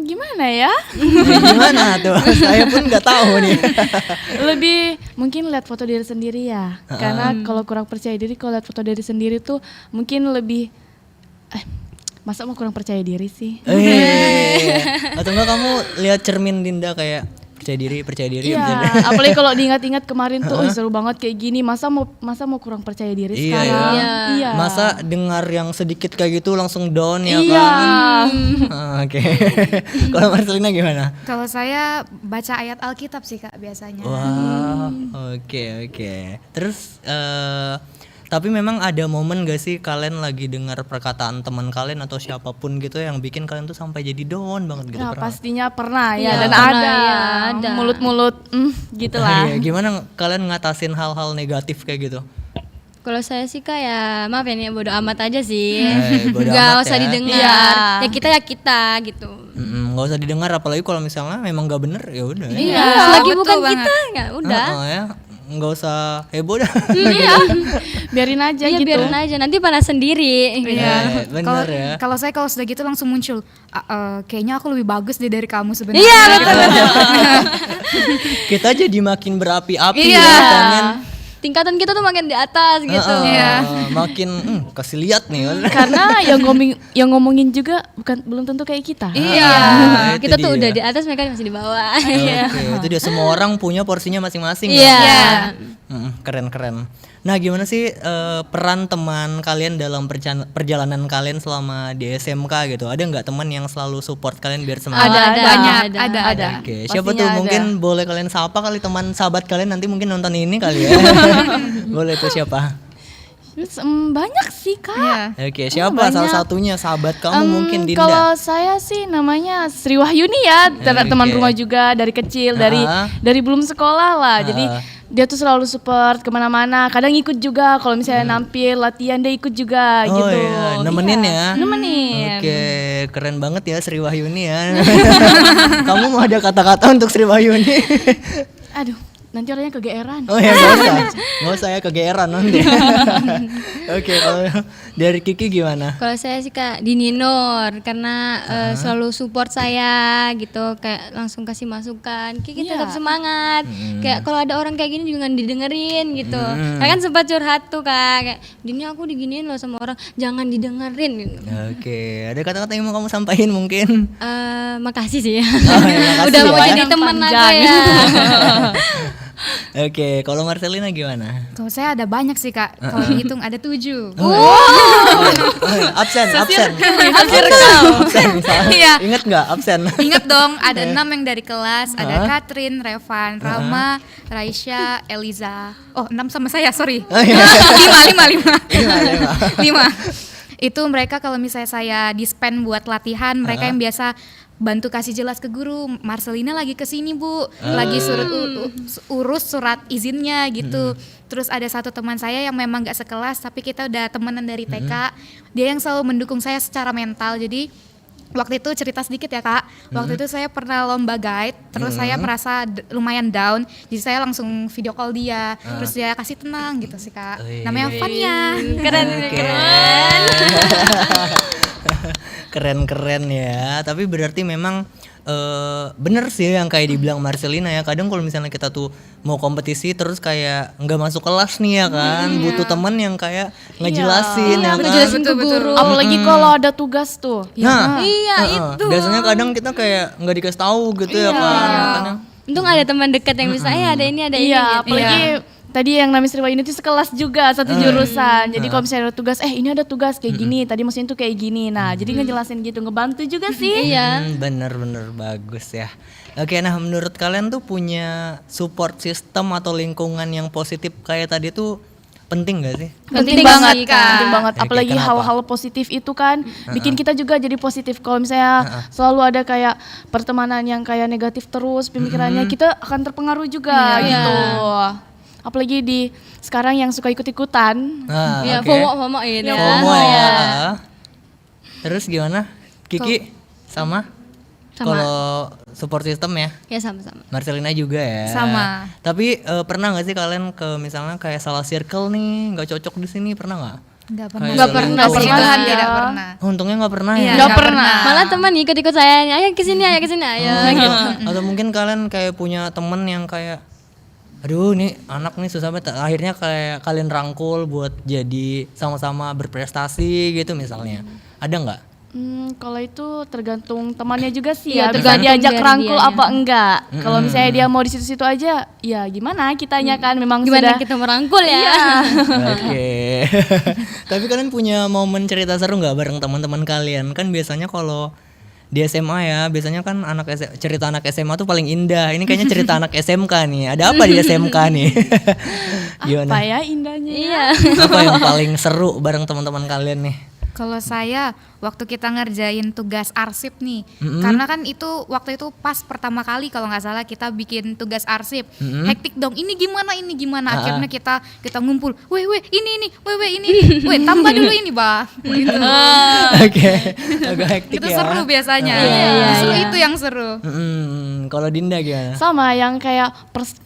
Gimana ya? Gimana tuh? Saya pun nggak tahu nih. Lebih mungkin lihat foto diri sendiri ya. Karena kalau kurang percaya diri, kalau lihat foto diri sendiri tuh mungkin lebih masa mau kurang percaya diri sih? Atau enggak kamu lihat cermin Dinda kayak percaya diri. Iya, apalagi kalau diingat-ingat kemarin tuh, seru banget kayak gini. Masa mau kurang percaya diri Iya, sekarang? ya. Iya. Masa dengar yang sedikit kayak gitu langsung down ya Iya. kan? Oke. Kalau Marcelina gimana? Kalau saya baca ayat Alkitab sih Kak biasanya. Wah, oke. Terus tapi memang ada momen gak sih kalian lagi dengar perkataan teman kalian atau siapapun gitu yang bikin kalian tuh sampai jadi down banget gitu? Nah, pernah? pastinya pernah ya, Iya, dan pernah, ada, ya, ada. mulut-mulut gitu lah. Iya, gimana kalian ngatasin hal-hal negatif kayak gitu? Kalau saya sih kayak maaf ya nih bodo amat aja sih. Bodo Gak amat usah ya. didengar. Iya. Ya kita gitu. Nggak usah didengar, apalagi kalau misalnya memang nggak bener ya udah. Iya, selagi betul bukan banget. kita ya udah. Ya, nggak usah heboh dah. Iya. Biarin aja Iya gitu. biarin aja, nanti panas sendiri. Gitu. Iya, bener Kalau ya. kalau saya kalau sudah gitu langsung muncul, kayaknya aku lebih bagus deh dari kamu sebenarnya. Iya betul. Kita jadi makin berapi-api Iya. ya, pengen Tingkatan kita tuh makin di atas gitu. Iya. makin kasih lihat nih. Karena yang ngomongin juga belum tentu kayak kita. Iya. Itu Kita tuh dia. udah di atas, mereka masih di bawah. Oke, itu dia, semua orang punya porsinya masing-masing. Iya. ya. Keren-keren. Nah, gimana sih peran teman kalian dalam perjalanan kalian selama di SMK gitu? Ada nggak teman yang selalu support kalian biar semangat? Ada, banyak, ada. ada. Oke, siapa Pastinya tuh ada. mungkin boleh kalian sapa kali teman sahabat kalian nanti mungkin nonton ini kali ya. Boleh tuh siapa? Banyak sih Kak. Iya. Oke, siapa banyak. salah satunya sahabat kamu mungkin Dinda? Kalau saya sih namanya Sri Wahyuni ya, teman Oke. rumah juga dari kecil, Ah. dari belum sekolah lah. Jadi dia tuh selalu support kemana-mana. Kadang ikut juga kalau misalnya nampil latihan dia ikut juga Oh gitu. iya, nemenin ya. Nemenin. Oke, keren banget ya Sri Wahyuni ya. Kamu mau ada kata-kata untuk Sri Wahyuni? Aduh, nanti orangnya kegeeran. Oh ya, nggak usah ya kegeeran nanti. Oke, kalau dari Kiki gimana? Kalau saya sih Kak Dini Nur karena selalu support saya gitu, kayak langsung kasih masukan. Kiki Iya. tetap semangat. Kayak kalau ada orang kayak gini juga nggak didengerin gitu. Saya kan sempat curhat tuh Kak, kayak Dini aku diginiin loh sama orang, jangan didengerin gitu. Oke, ada kata-kata yang mau kamu sampaikan mungkin? Makasih sih. makasih Udah mau ya. jadi teman aku Panjang. ya. Oke, kalau Marcelina gimana? Kalau saya ada banyak sih Kak. Kalau dihitung ada 7. Absen. Absen. misalnya. Iya. Ingat nggak absen? Ingat dong, ada 6 yang dari kelas, ada Katrin, Revan, Rama, Raisya, Eliza. Oh, 6 sama saya, sorry. Oh, iya. 5. Itu mereka kalau misalnya saya dispen buat latihan, mereka yang biasa bantu kasih jelas ke guru, Marcelina lagi kesini Bu, lagi urus surat izinnya gitu. Terus ada satu teman saya yang memang gak sekelas, tapi kita udah temenan dari TK, dia yang selalu mendukung saya secara mental. Jadi waktu itu cerita sedikit ya Kak, waktu itu saya pernah lomba guide, terus saya merasa lumayan down, jadi saya langsung video call dia, terus dia kasih tenang gitu sih Kak. Wih. Namanya Fania. Keren. Keren ya, tapi berarti memang bener sih yang kayak dibilang Marcelina ya. Kadang kalau misalnya kita tuh mau kompetisi terus kayak nggak masuk kelas nih ya kan, butuh temen yang kayak ngejelasin ya kan. Ngejelasin ke guru. Apalagi kalau ada tugas tuh. Nah, Iya, itu. Biasanya kadang kita kayak nggak dikasih tahu gitu ya kan. Makanya, Untung ada teman dekat yang bisa, ada ini, ada ini. Iya, gitu. apalagi tadi yang namanya Sri Wahyuni itu sekelas juga, satu jurusan. Jadi kalau misalnya ada tugas, ini ada tugas kayak gini, tadi maksudnya tuh kayak gini. Nah, jadi ngejelasin gitu, ngebantu juga sih. Iya. bener bagus ya. Oke, nah menurut kalian tuh punya support system atau lingkungan yang positif kayak tadi tuh penting gak sih? Penting Penting banget sih, kan, Kak. penting banget. Oke, Apalagi kenapa? hal-hal positif itu kan bikin kita juga jadi positif. Kalau misalnya selalu ada kayak pertemanan yang kayak negatif terus pemikirannya, kita akan terpengaruh juga gitu. Apalagi di sekarang yang suka ikut-ikutan. Nah, Iya, oke. FOMO ini. FOMO ya. Terus gimana? Kiki sama? Sama. Kalau support system ya? Ya sama-sama. Marcelina juga ya. Sama. Tapi pernah nggak sih kalian ke misalnya kayak salah circle nih, nggak cocok di sini, pernah nggak? Nggak pernah. Nggak pernah Puji sih, Tuhan Kak. tidak pernah. Untungnya nggak pernah Iya, ya. Nggak pernah. Malah teman ikut-ikut saya, ayo kesini, ayo kesini, ayo. Gitu. Atau mungkin kalian kayak punya temen yang kayak, aduh nih anak nih susah banget. Akhirnya kayak kalian rangkul buat jadi sama-sama berprestasi gitu misalnya. Ada nggak? Kalau itu tergantung temannya juga sih Iya, ya, bisa tergantung diajak dari rangkul dianya. apa enggak. Kalau misalnya dia mau di situ-situ aja, ya gimana kitanya kan memang Gimana sudah kita merangkul ya? Oke. Tapi kalian punya momen cerita seru nggak bareng teman-teman kalian? Kan biasanya kalau di SMA ya, biasanya kan cerita anak SMA tuh paling indah. Ini kayaknya cerita anak SMK nih. Ada apa di SMK nih? apa Gimana? ya indahnya. Iya. Apa yang paling seru bareng teman-teman kalian nih? Kalau saya waktu kita ngerjain tugas arsip nih, karena kan itu waktu itu pas pertama kali kalau nggak salah kita bikin tugas arsip, hektik dong. Ini gimana? Akhirnya kita ngumpul, weh ini, weh tambah dulu ini bah. Gitu. Oke, agak hektik Itu ya. seru biasanya. Justru itu yang seru. Kalau Dinda gimana? Sama yang kayak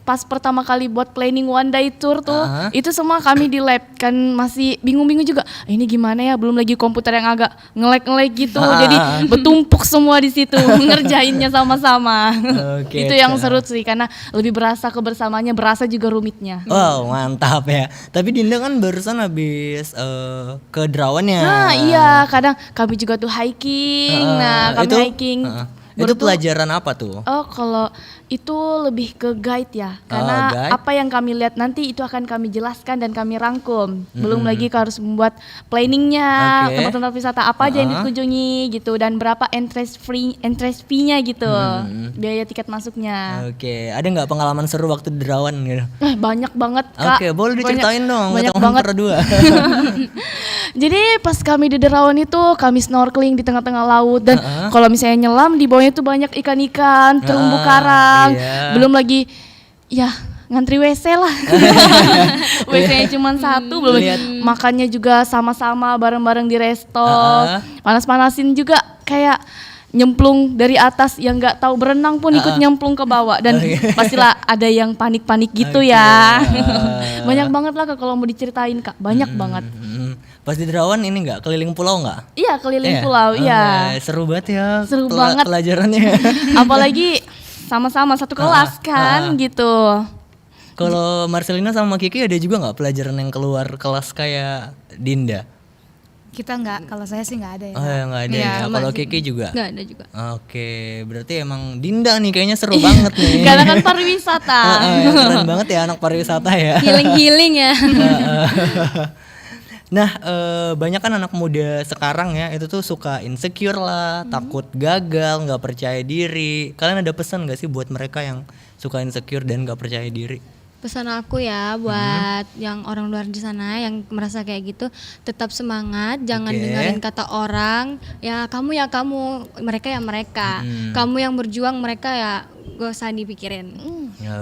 pas pertama kali buat planning one day tour tuh, itu semua kami di lab kan masih bingung-bingung juga. Ini gimana ya? Belum lagi komputer yang agak ngelek-ngelek gitu, jadi bertumpuk semua di situ ngerjainnya sama-sama. Oke, Itu yang seru sih karena lebih berasa kebersamaannya, berasa juga rumitnya. Wow, mantap ya. Tapi Dinda kan barusan habis ke Derawan ya. Nah iya, kadang kami juga tuh hiking. Kami hiking. Itu pelajaran apa tuh? Oh, kalau itu lebih ke guide ya, karena guide. apa yang kami lihat nanti itu akan kami jelaskan dan kami rangkum. Belum lagi harus membuat planningnya, Oke. tempat-tempat wisata apa aja yang dikunjungi gitu, dan berapa entrance fee-nya gitu, biaya tiket masuknya. Oke, ada nggak pengalaman seru waktu di Derawan gitu? Banyak banget Kak. Oke, boleh diceritain dong. Banyak teman banget. berdua. Jadi pas kami di Derawan itu kami snorkeling di tengah-tengah laut, dan kalau misalnya nyelam di bawahnya itu banyak ikan-ikan, terumbu karang, belum lagi ya ngantri WC lah. WC-nya cuma satu, belum lagi makannya juga sama-sama bareng-bareng di resto. Panas-panasin juga kayak nyemplung dari atas, yang nggak tahu berenang pun ikut nyemplung ke bawah, dan pastilah ada yang panik-panik gitu ya. Banyak banget lah Kak, kalau mau diceritain Kak, banyak banget. Pas di Derawan ini nggak keliling pulau nggak? Iya, keliling pulau, iya. Seru banget ya. Seru banget. Pelajarannya. Apalagi sama-sama satu kelas kan gitu. Kalau Marcelina sama Kiki ada juga nggak pelajaran yang keluar kelas kayak Dinda? Kita nggak, kalau saya sih nggak ada ya. Oh ya nggak ada ya. Kalau Kiki juga? Nggak ada juga. Oke, berarti emang Dinda nih kayaknya seru banget nih. Karena kan pariwisata. Keren banget ya anak pariwisata ya. Healing ya. Nah, banyak kan anak muda sekarang ya itu tuh suka insecure lah, takut gagal, nggak percaya diri. Kalian ada pesan nggak sih buat mereka yang suka insecure dan nggak percaya diri? Pesan aku ya buat yang orang luar di sana yang merasa kayak gitu, tetap semangat, jangan dengerin kata orang. Ya kamu, mereka ya mereka. Kamu yang berjuang, mereka ya gak usah dipikirin.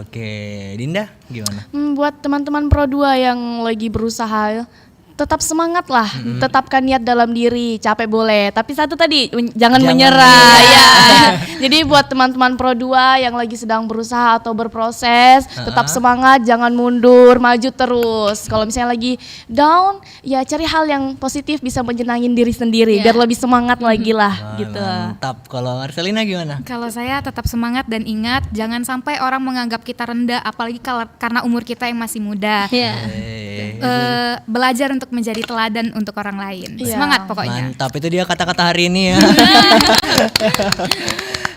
Oke, Dinda gimana? Buat teman-teman Pro 2 yang lagi berusaha, tetap semangat lah, tetapkan niat dalam diri, capek boleh, tapi satu tadi jangan menyerah ya. Jadi buat teman-teman Pro 2 yang lagi sedang berusaha atau berproses, tetap semangat, jangan mundur, maju terus. Kalau misalnya lagi down, ya cari hal yang positif bisa menyenangin diri sendiri, biar lebih semangat lagi lah gitu. Mantap. Kalau Marcelina gimana? Kalau saya tetap semangat dan ingat jangan sampai orang menganggap kita rendah, apalagi karena umur kita yang masih muda. Belajar untuk menjadi teladan untuk orang lain. Semangat pokoknya. Mantap, itu dia kata-kata hari ini ya.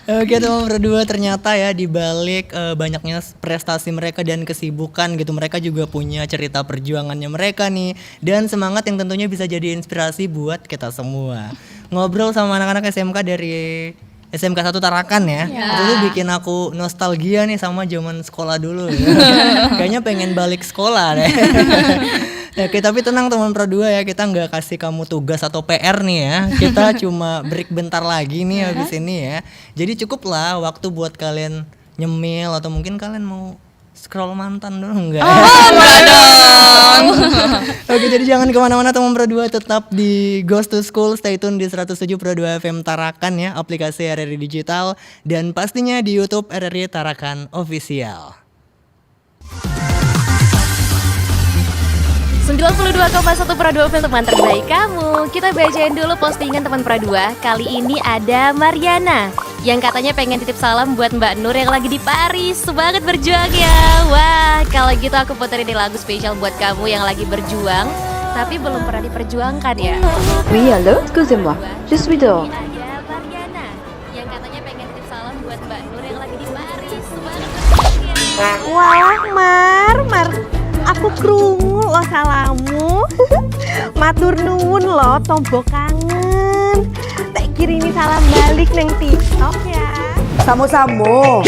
Oke teman berdua, ternyata ya di balik banyaknya prestasi mereka dan kesibukan gitu, mereka juga punya cerita perjuangannya mereka nih, dan semangat yang tentunya bisa jadi inspirasi buat kita semua. Ngobrol sama anak-anak SMK dari SMK 1 Tarakan ya. Itu tuh bikin aku nostalgia nih sama zaman sekolah dulu ya. Kayaknya pengen balik sekolah deh. Oke, tapi tenang teman Pro 2 ya, kita nggak kasih kamu tugas atau PR nih ya. Kita cuma break bentar lagi nih habis ini ya. Jadi cukup lah waktu buat kalian nyemil, atau mungkin kalian mau scroll mantan dulu enggak? Enggak dong. Oke, jadi jangan kemana-mana teman Pro 2, tetap di Ghost to School, stay tune di 107 Pro 2 FM Tarakan ya, aplikasi RRI Digital, dan pastinya di YouTube RRI Tarakan Official. 92,1 Pro 2 film teman terbaik kamu. Kita bacain dulu postingan teman Pro 2. Kali ini ada Mariana yang katanya pengen titip salam buat Mbak Nur yang lagi di Paris. Semangat berjuang ya. Wah, kalau gitu aku puterin lagu spesial buat kamu yang lagi berjuang tapi belum pernah diperjuangkan ya. Oui, allô, excusez-moi, je suis dehors. Ada Mariana yang katanya pengen titip salam buat Mbak Nur yang lagi di Paris. Semangat berjuang ya. Wah, Mar, aku krungu lo salamu. Matur nuwun lo, tombo kangen. Tak kirimi salam balik neng TikTok ya. Samo-samo.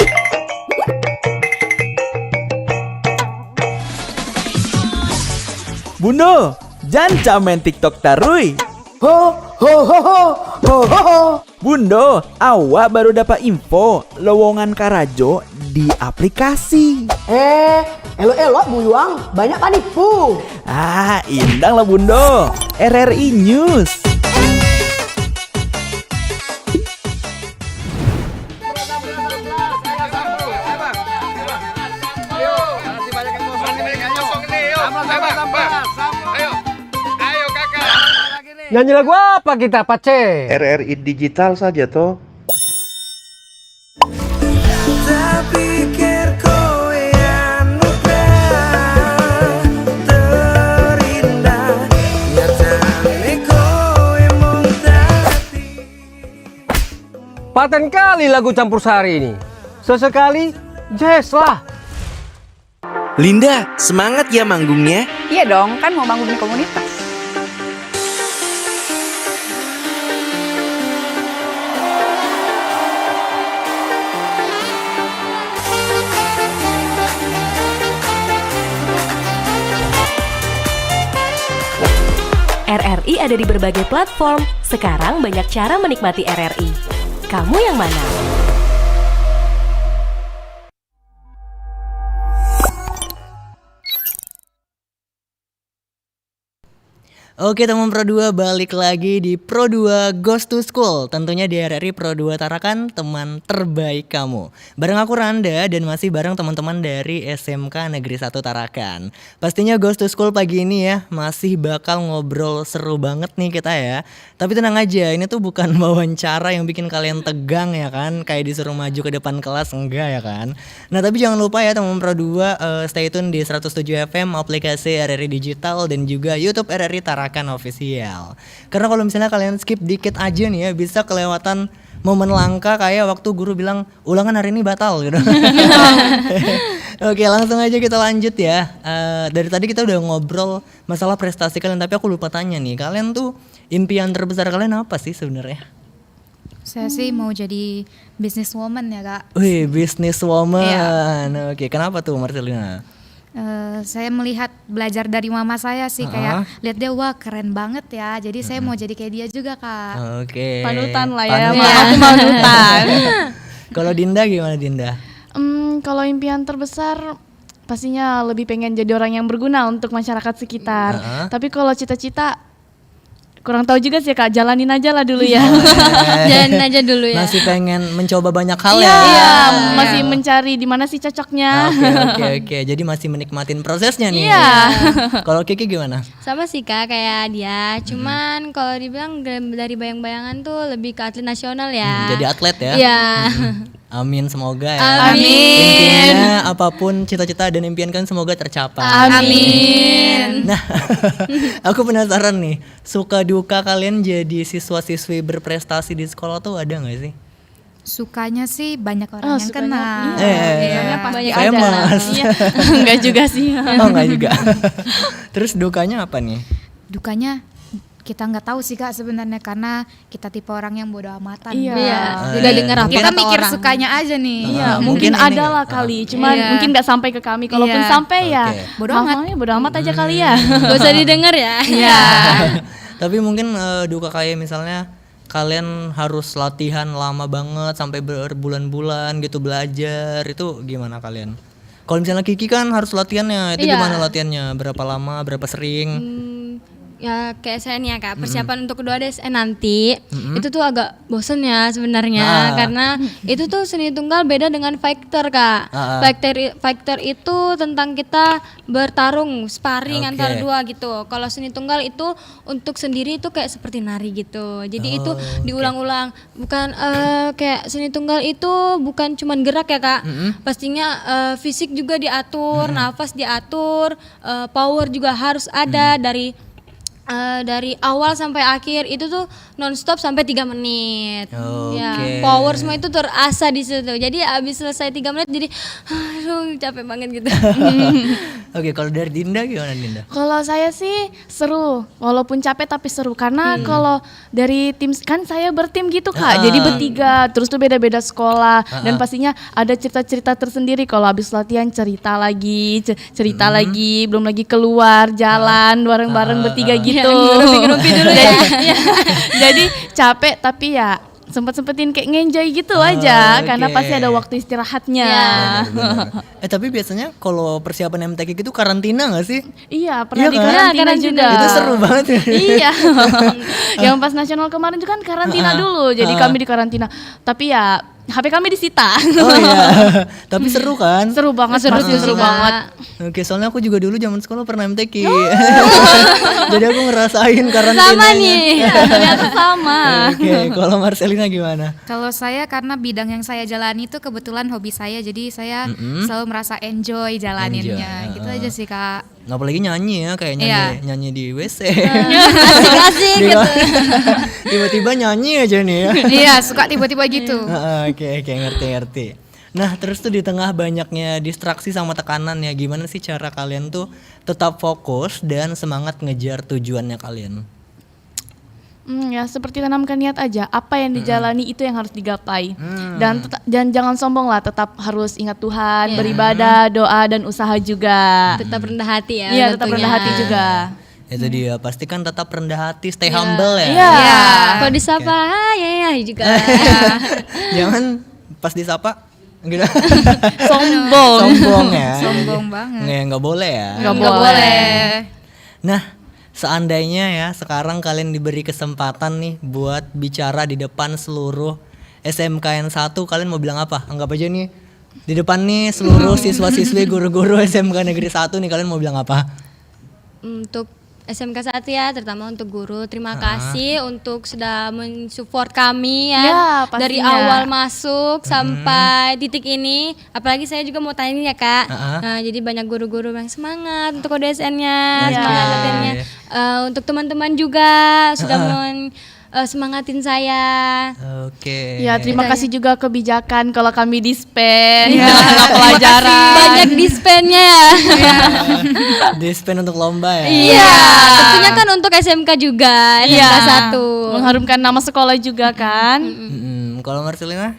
Bundo, jangan main TikTok tarui. ho ho ho ho ho ho ho. Bundo, awak baru dapat info lowongan Karajo di aplikasi. Elok-elok Buyuang, banyak panipu. Indang lah Bundo. RRI News. Nyanyi lagu apa kita, Pace? RRI digital saja toh. Paten kali lagu campur sari ini. Sesekali jazz lah. Linda, semangat ya manggungnya. Iya dong, kan mau manggung di komunitas. RRI ada di berbagai platform. Sekarang banyak cara menikmati RRI. Kamu yang mana? Oke teman Pro 2, balik lagi di Pro 2 Goes to School. Tentunya di RRI Pro 2 Tarakan, teman terbaik kamu. Bareng aku Randa dan masih bareng teman-teman dari SMK Negeri 1 Tarakan. Pastinya Goes to School pagi ini ya masih bakal ngobrol seru banget nih kita ya. Tapi tenang aja, ini tuh bukan wawancara yang bikin kalian tegang ya kan, kayak disuruh maju ke depan kelas, enggak ya kan. Nah tapi jangan lupa ya teman Pro 2, stay tune di 107 FM, aplikasi RRI Digital dan juga YouTube RRI Tarakan official. Karena kalau misalnya kalian skip dikit aja nih ya, bisa kelewatan momen langka kayak waktu guru bilang ulangan hari ini batal gitu. Oke, langsung aja kita lanjut ya. Dari tadi kita udah ngobrol masalah prestasi kalian, tapi aku lupa tanya nih, kalian tuh impian terbesar kalian apa sih sebenarnya? Saya sih mau jadi businesswoman ya kak. Wih, businesswoman. Iya. Oke, kenapa tuh Marcelina? Saya melihat belajar dari mama saya sih, kayak lihat dia wah keren banget ya, jadi saya mau jadi kayak dia juga kak. Oke. Panutan lah ya, Panutan. panutan. Kalau Dinda gimana Dinda? Kalau impian terbesar pastinya lebih pengen jadi orang yang berguna untuk masyarakat sekitar. Tapi kalau cita-cita kurang tahu juga sih kak, jalanin aja lah dulu ya. Jalanin aja dulu ya. Masih pengen mencoba banyak hal ya? Iya, masih mencari di mana sih cocoknya. Oke. Jadi masih menikmatin prosesnya nih. Iya. Kalau Kiki gimana? Sama sih kak kayak dia, cuman kalau dibilang dari bayang-bayangan tuh lebih ke atlet nasional ya. Jadi atlet ya? Iya. Amin, semoga ya. Amin. Intinya apapun cita-cita dan impian kan semoga tercapai. Amin. Nah, aku penasaran nih, suka duka kalian jadi siswa-siswi berprestasi di sekolah tuh ada nggak sih? Sukanya sih banyak orang yang kenal. Banyak Famous. Enggak juga sih. Oh enggak juga. Terus dukanya apa nih? Dukanya kita nggak tahu sih kak sebenarnya, karena kita tipe orang yang bodoh amatan. Iya. Udah denger apa Kita kata mikir orang. sukanya aja nih. Iya, mungkin ada lah kali, cuman mungkin nggak sampai ke kami. Kalaupun sampai ya, bodoh amat. bodoh amat aja kali ya. Gak usah didengar ya. Iya. Tapi mungkin duka kayak misalnya kalian harus latihan lama banget sampai berbulan-bulan gitu belajar, itu gimana kalian? Kalau misalnya Kiki kan harus latihannya, itu gimana latihannya? Berapa lama, berapa sering? Ya kayak saya nih ya kak, persiapan untuk kedua DSN nanti itu tuh agak bosen ya sebenarnya, karena itu tuh seni tunggal beda dengan fighter kak. Fighter itu tentang kita bertarung, sparring antara dua gitu. Kalau seni tunggal itu untuk sendiri itu kayak seperti nari gitu. Jadi itu diulang-ulang, bukan kayak seni tunggal itu bukan cuman gerak ya kak. Pastinya fisik juga diatur, nafas diatur, power juga harus ada dari awal sampai akhir itu tuh nonstop sampai 3 menit. Ya, power semua itu terasa di situ. Jadi abis selesai 3 menit jadi aduh capek banget gitu. Oke, kalau dari Dinda gimana Dinda? Kalau saya sih seru, walaupun capek tapi seru karena kalau dari tim kan saya bertim gitu Kak, jadi bertiga, terus tuh beda-beda sekolah dan pastinya ada cerita-cerita tersendiri. Kalau habis latihan cerita lagi, belum lagi keluar jalan bareng-bareng bertiga gitu. Ngerumpi dulu ya. Jadi capek tapi ya sempetin kayak ngenjoy gitu aja karena pasti ada waktu istirahatnya. Bener. Tapi biasanya kalau persiapan MTQ gitu karantina nggak sih? Iya, pernah di karantina juga. Itu seru banget. Iya. Yang pas nasional kemarin juga kan karantina dulu. Jadi kami di karantina. Tapi ya HP kami disita. Oh iya. Tapi seru kan? Seru banget, seru banget. Oke, soalnya aku juga dulu zaman sekolah pernah MTQ. Jadi aku ngerasain karantinanya. Sama nih. Ternyata sama. Oke, kalau Marcelina gimana? Kalau saya karena bidang yang saya jalani itu kebetulan hobi saya, jadi saya selalu merasa enjoy jalaninnya. Gitu aja sih Kak. Apalagi nyanyi ya, kayak nyanyi di WC. Asik-asik gitu. Tiba-tiba nyanyi aja nih ya. Iya, suka tiba-tiba gitu. Oke, ngerti. Nah, terus tuh di tengah banyaknya distraksi sama tekanan ya, gimana sih cara kalian tuh tetap fokus dan semangat ngejar tujuannya kalian? Ya seperti tanamkan niat aja, apa yang dijalani itu yang harus digapai. Dan jangan sombong lah, tetap harus ingat Tuhan, beribadah, doa dan usaha juga. Tetap rendah hati ya. Iya, tetap rendah hati juga. Itu dia, pastikan tetap rendah hati, stay humble ya. Iya. Kalau disapa ya juga. Jangan pas disapa gitu. Sombong Ya. Sombong banget. Nggak boleh ya. Nggak boleh. Nah, seandainya ya sekarang kalian diberi kesempatan nih buat bicara di depan seluruh SMK yang 1, kalian mau bilang apa? Anggap aja nih di depan nih seluruh siswa-siswi guru-guru SMK Negeri 1 nih, kalian mau bilang apa? Untuk SMK 1 ya, terutama untuk guru, terima kasih untuk sudah mensupport kami ya, dari awal masuk sampai titik ini. Apalagi saya juga mau tanya ya Kak, nah, jadi banyak guru-guru yang semangat untuk ODSN-nya, semangat latihannya. Untuk teman-teman juga sudah semangatin saya. Oke. Ya, terima kasih juga kebijakan kalau kami dispen pelajaran. Banyak dispennya ya. Dispen untuk lomba ya. Iya, tentunya kan untuk SMK juga, SMK 1. Mengharumkan nama sekolah juga kan. Kalau Marcelina?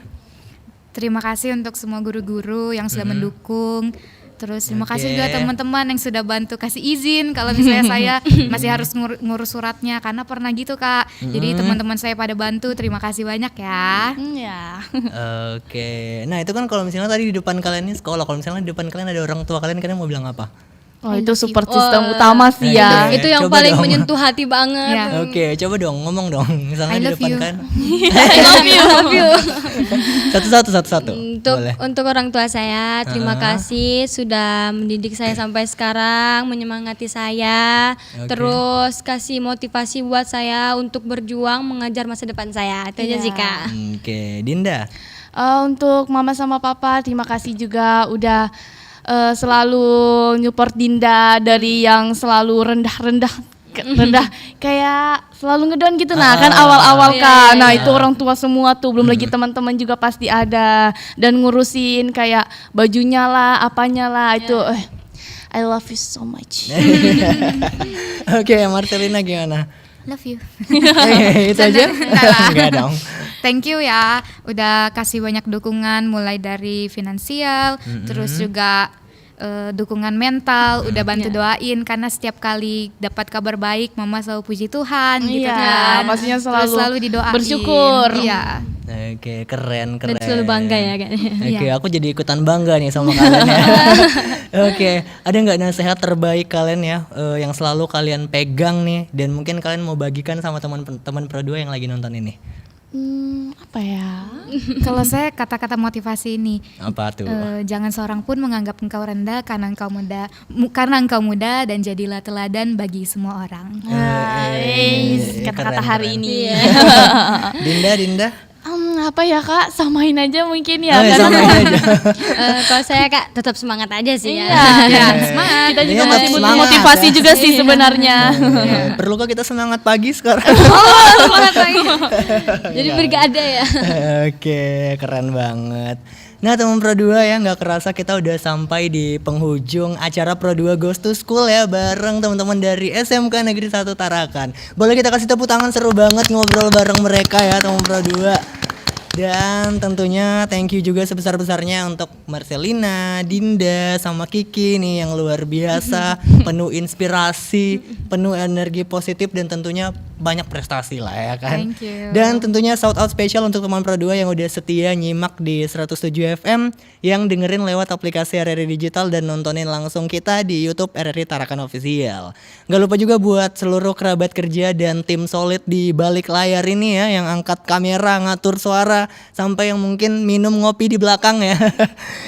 Terima kasih untuk semua guru-guru yang sudah mendukung. Terus terima kasih juga teman-teman yang sudah bantu kasih izin kalau misalnya saya masih harus ngurus suratnya, karena pernah gitu Kak. Jadi teman-teman saya pada bantu, terima kasih banyak ya. Oke. Nah, itu kan kalau misalnya tadi di depan kalian ini sekolah, kalau misalnya di depan kalian ada orang tua kalian mau bilang apa? Oh, itu support system utama sih ya. Itu yang coba paling dong menyentuh hati banget. Oke, coba dong ngomong dong. Misalnya I di love depan you. kan. I love you. Satu. Untuk orang tua saya, terima kasih sudah mendidik saya sampai sekarang, menyemangati saya, terus kasih motivasi buat saya untuk berjuang mengajar masa depan saya. Itu aja sih Kak. Oke, Dinda. Untuk mama sama papa, terima kasih juga udah selalu nyupport Dinda dari yang selalu rendah kayak selalu ngedown gitu. Nah kan awal-awal Kak, nah itu orang tua semua tuh, belum lagi teman-teman juga pasti ada dan ngurusin kayak bajunya lah, apanya lah itu. I love you so much. Oke, Marcelina gimana? Love you. Itu aja? Enggak dong. Thank you ya, udah kasih banyak dukungan mulai dari finansial, terus juga dukungan mental, udah bantu doain karena setiap kali dapat kabar baik mama selalu puji Tuhan gitu kan. Pastinya Terus selalu didoain. Bersyukur. Iya. Oke, keren. Dan selalu bangga ya kayaknya. Oke, aku jadi ikutan bangga nih sama kalian ya. Oke, ada nggak nasihat terbaik kalian ya yang selalu kalian pegang nih dan mungkin kalian mau bagikan sama teman-teman Pro 2 yang lagi nonton ini? Apa ya? Kalau saya kata-kata motivasi ini. Apa tuh? Jangan seorang pun menganggap engkau rendah karena engkau muda dan jadilah teladan bagi semua orang. Kata-kata hari ini. Dinda? Apa ya Kak? Samain aja mungkin ya. Samain aja. Kalau saya Kak tetap semangat aja sih ya. Semangat. Kita juga masih butuh motivasi juga sih sebenarnya. Perlukah kita semangat pagi sekarang? Semangat lagi. Jadi bergada ya. Oke, keren banget. Nah teman Pro 2 ya, nggak kerasa kita udah sampai di penghujung acara Pro 2 Goes to School ya, bareng teman-teman dari SMK Negeri 1 Tarakan. Boleh kita kasih tepuk tangan, seru banget ngobrol bareng mereka ya teman Pro 2. Dan tentunya thank you juga sebesar-besarnya untuk Marcelina, Dinda, sama Kiki nih yang luar biasa, penuh inspirasi, penuh energi positif dan tentunya banyak prestasi lah ya kan. Thank you. Dan tentunya shout out spesial untuk teman Pro 2 yang udah setia nyimak di 107 FM, yang dengerin lewat aplikasi RRI Digital dan nontonin langsung kita di YouTube RRI Tarakan Official. Gak lupa juga buat seluruh kerabat kerja dan tim solid di balik layar ini ya, yang angkat kamera, ngatur suara, sampai yang mungkin minum ngopi di belakang ya.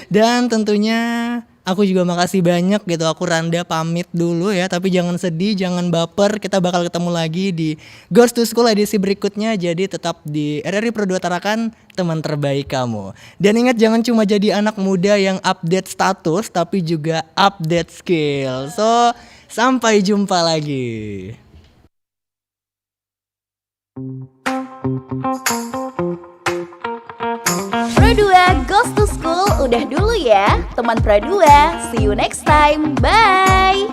Dan tentunya aku juga makasih banyak gitu. Aku Randa pamit dulu ya, tapi jangan sedih, jangan baper. Kita bakal ketemu lagi di Goes to School edisi berikutnya. Jadi tetap di RRI Pro 2 Tarakan, teman terbaik kamu. Dan ingat, jangan cuma jadi anak muda yang update status, tapi juga update skill. So, sampai jumpa lagi. Pro 2 Goes to School udah dulu ya, teman Pro 2. See you next time. Bye.